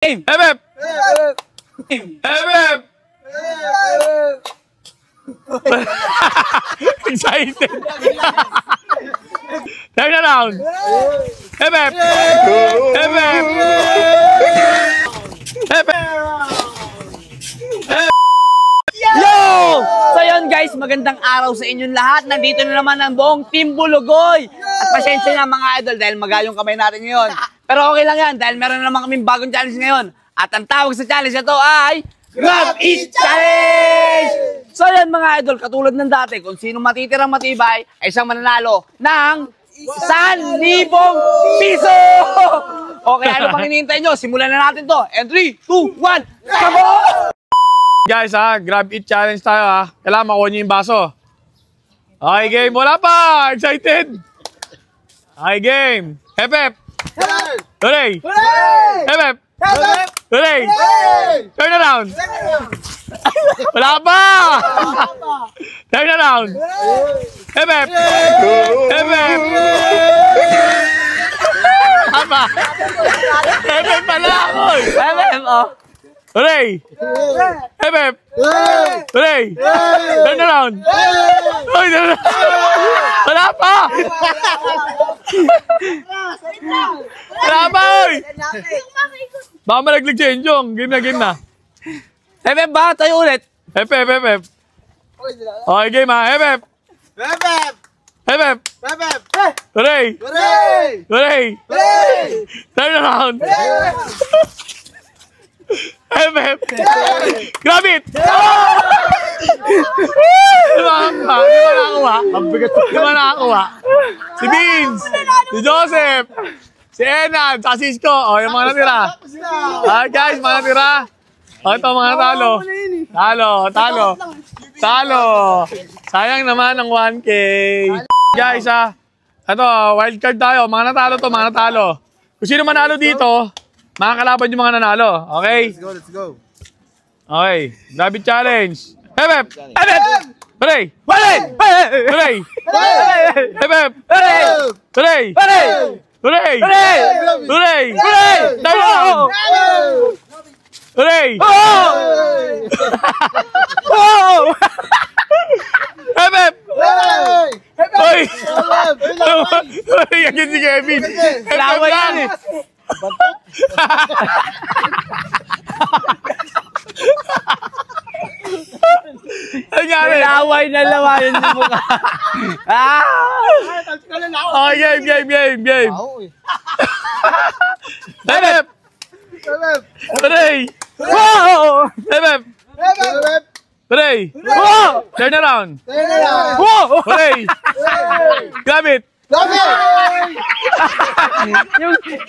Hep hep. Hep hep. Excited. Turn around. Hep hep. Hep hep. Hep hep. Yo! So yun guys, magandang araw sa inyong lahat. Nandito na naman ang buong Team Bulugoy. At pasensya na mga idol dahil magayong kamay natin ngayon. Pero okay lang yan dahil meron naman kaming bagong challenge ngayon. At ang tawag sa challenge na to ay Grab It Challenge! So yan mga idol, katulad ng dati, kung sino matitirang matibay ay isang mananalo ng 1,000 piso! Okay, ano pang hinihintay nyo? Simulan na natin to. And 3, 2, 1, come on! Guys Grab It Challenge tayo Kailangan makuha nyo yung baso. Okay game, wala pa! Excited! Okay game. Hep hep! Hooray! Hep hep! Hooray! Turn around! Wala pa! Turn around! Hep hep! Hep hep! Apa? Hep hep pala ako! Hep hep, oh! Hooray! Hep hep! Hooray! Turn around! Wala pa! Wala pa! Baka malaglig si Enjong. Game na. Hep hep ba? Tayo ulit. Hep hep, hep hep. Okay, game Hep hep. Hep hep. Hep hep. Hep hep. Hooray! Hooray! Hooray! Hooray! Turn around! Hep hep! Grab it! Di ba nakakuha? Di ba nakakuha? Si Vince! Si Joseph! Si Enan! Sa Cisco! O, yung mga natira. Alright guys, mga natira. O, ito mga natalo. Talo! Sayang naman ang 1K. Guys ito, wildcard tayo. Mga natalo to, mga natalo. Kung sino manalo dito, makakalaban yung mga nanalo. Okay? Let's go. Okay. Grab It Challenge. Hep hep! Hep hep! Hooray! Hooray! Hooray! Hep hep! Hooray! Hooray! Hooray! Hooray! Hooray! Turn around! Hooray! Hep hep! Hoy! Hoy! Yan si Kevin. Lawa yan eh. Laway na lawayan yung mukha. Oh, game. Hep hep! Hooray! Hep hep! Hooray! Turn around! Hooray! Grab it!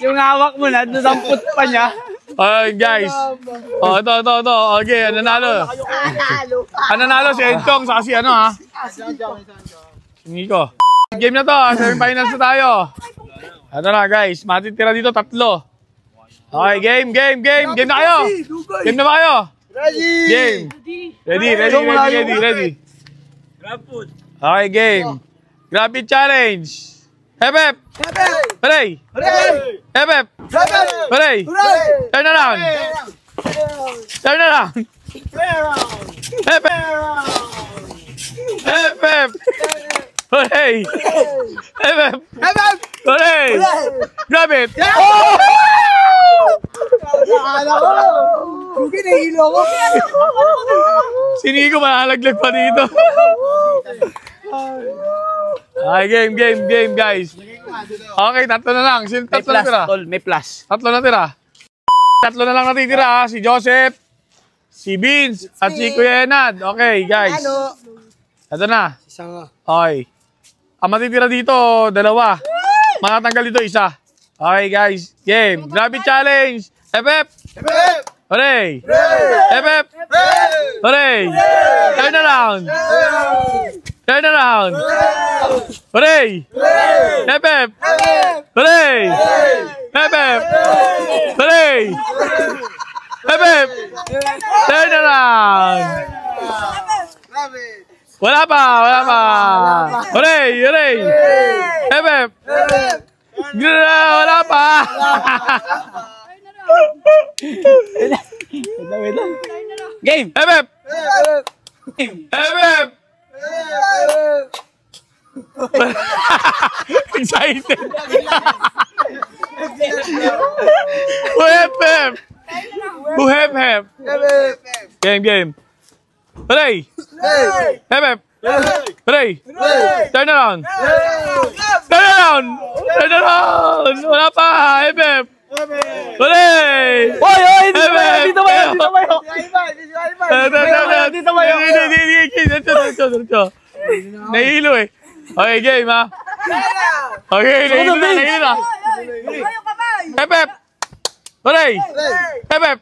yung hawak mo na, nasamput pa niya. Okay guys. Oh, ito. Okay, nanalo. Nanalo si Enchong sa si Si Nico. Game na to, semifinals na tayo. Ito na guys, matitira dito 3. Okay, game. Game na kayo. Game na ba kayo? Game. Ready. Okay, game. Grab It Challenge. Hep hep! Hooray! Hep hep! Hooray! Turn around! Hep hep! Hep hep! Hooray! Hep hep! Hooray! Grab it! Sinigo malalaglag pa dito. Ay, game guys. Okay, 3 na lang. Sino 3 na tira? May plus. 3 na tira. 3 na lang natitira si Joseph, si Vince, at si Kuya Enad. Okay, guys. Ito na. Okay. Ang matitira dito, 2. Makatanggal dito 1. Okay, guys. Game. Grab It Challenge. Hep hep! Hooray! Hep hep! Hooray! Turn around! Hooray! Hep hep! Hooray! Hep hep! Hooray! Hep hep! Turn around! Wala pa! Hooray! Hep hep! Wala pa! Wait lang. Game! FF! FF! Excited! FF! FF! Game! Hooray! FF! Hooray! Turn around! Turn around! Turn around! Wala pa! FF! Hooray! Hoy! Dito FF! ba yun? Dito ba yun? Dito. Nahihilo eh. Okay, game ha. Okay, nahihilo na. FF! Hooray! FF!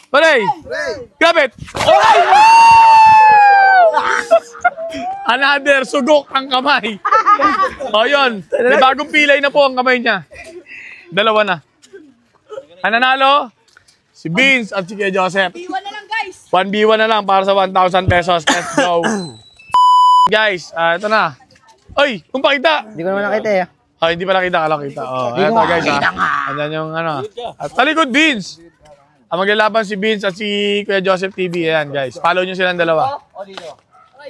Hooray! Grab it! Another sugok ang kamay. O yun, may bagong pilay na po ang kamay niya. Dalawa na. Ang nanalo, si Vince at si Kuya Joseph. 1v1 na lang, guys. 1v1 na lang para sa 1,000 pesos. Let's go. Guys, ito na. Oy, kung pakita. Hindi ko naman nakita eh. Oh, hindi pa nakita, kita. Oh, eto guys Andyan yung ano. At talikod Vince. Ang maglalaban si Vince at si Kuya Joseph TV. Ayan guys, follow nyo silang dalawa.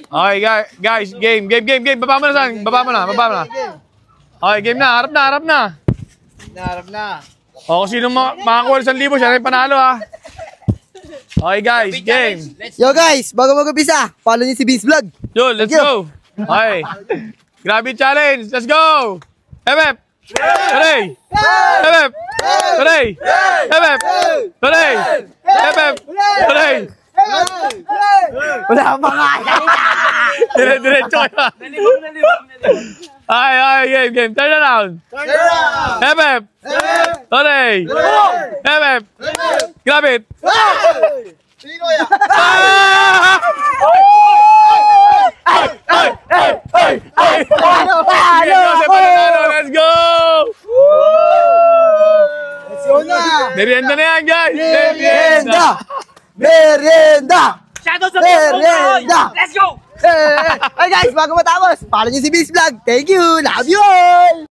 Okay guys, game. Baba mo na saan, baba mo na. Okay, game na, harap na. Naharap na. O, kung sino makakuha ng 1,000, siya rin panalo ha. Okay guys, game. Yo guys, bago mag-upisa, follow niyo si Vince Vlog. Yo, let's go. Okay. Grabe challenge, let's go. FF. Hooray. FF. Hooray. FF. Hooray. FF. Hooray. Wala pa nga. Diretso ka. Ay, game. Turn around. FF. Hooray. FF. Grab it. Sino yan? Let's go! Merienda na yan, guys! Merienda! Shoutout sa Merienda! Let's go! Hey guys, bago matapos, follow niyo si Vince Vlog. Thank you! Love you all!